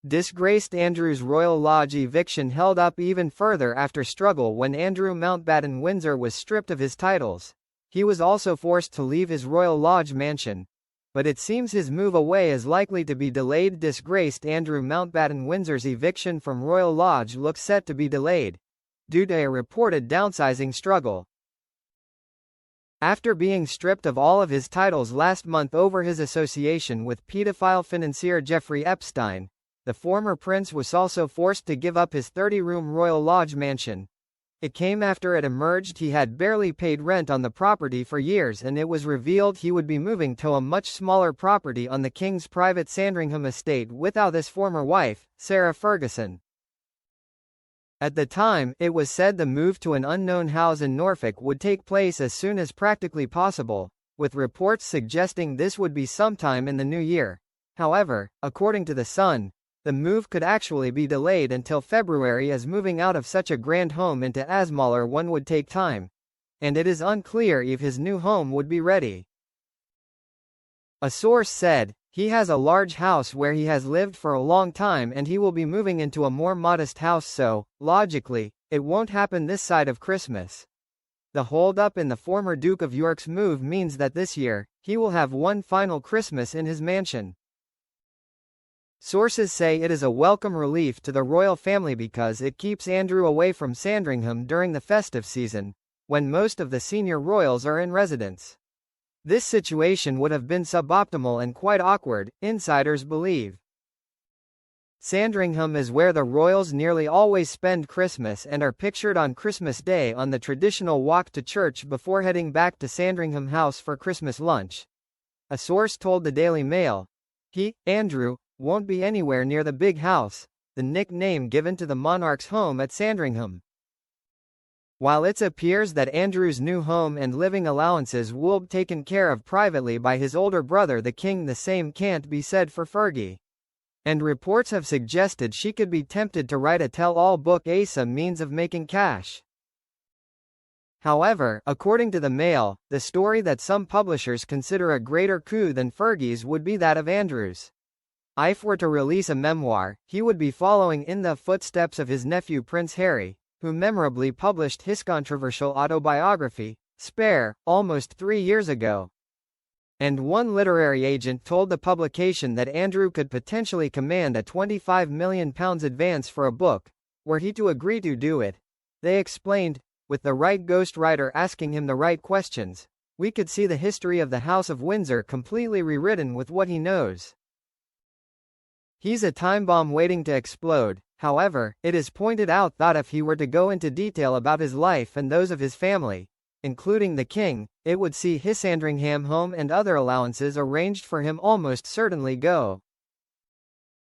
Disgraced Andrew's Royal Lodge eviction held up even further after struggle when Andrew Mountbatten Windsor was stripped of his titles. He was also forced to leave his Royal Lodge mansion, but it seems his move away is likely to be delayed. Disgraced Andrew Mountbatten Windsor's eviction from Royal Lodge looks set to be delayed, due to a reported downsizing struggle. After being stripped of all of his titles last month over his association with pedophile financier Jeffrey Epstein, the former prince was also forced to give up his 30-room Royal Lodge mansion. It came after it emerged he had barely paid rent on the property for years, and it was revealed he would be moving to a much smaller property on the king's private Sandringham estate without his former wife, Sarah Ferguson. At the time, it was said the move to an unknown house in Norfolk would take place as soon as practically possible, with reports suggesting this would be sometime in the new year. However, according to The Sun, the move could actually be delayed until February, as moving out of such a grand home into a smaller one would take time, and it is unclear if his new home would be ready. A source said, "He has a large house where he has lived for a long time and he will be moving into a more modest house, so, logically, it won't happen this side of Christmas." The hold-up in the former Duke of York's move means that this year, he will have one final Christmas in his mansion. Sources say it is a welcome relief to the royal family because it keeps Andrew away from Sandringham during the festive season, when most of the senior royals are in residence. This situation would have been suboptimal and quite awkward, insiders believe. Sandringham is where the royals nearly always spend Christmas and are pictured on Christmas Day on the traditional walk to church before heading back to Sandringham House for Christmas lunch. A source told the Daily Mail, Andrew, won't be anywhere near the big house, the nickname given to the monarch's home at Sandringham. While it appears that Andrew's new home and living allowances will be taken care of privately by his older brother the king, the same can't be said for Fergie. And reports have suggested she could be tempted to write a tell-all book as a means of making cash. However, according to the Mail, the story that some publishers consider a greater coup than Fergie's would be that of Andrew's. If were to release a memoir, he would be following in the footsteps of his nephew Prince Harry, who memorably published his controversial autobiography, Spare, almost 3 years ago. And one literary agent told the publication that Andrew could potentially command a £25 million advance for a book, were he to agree to do it. They explained, with the right ghostwriter asking him the right questions, we could see the history of the House of Windsor completely rewritten with what he knows. He's a time bomb waiting to explode. However, it is pointed out that if he were to go into detail about his life and those of his family, including the king, it would see his Sandringham home and other allowances arranged for him almost certainly go.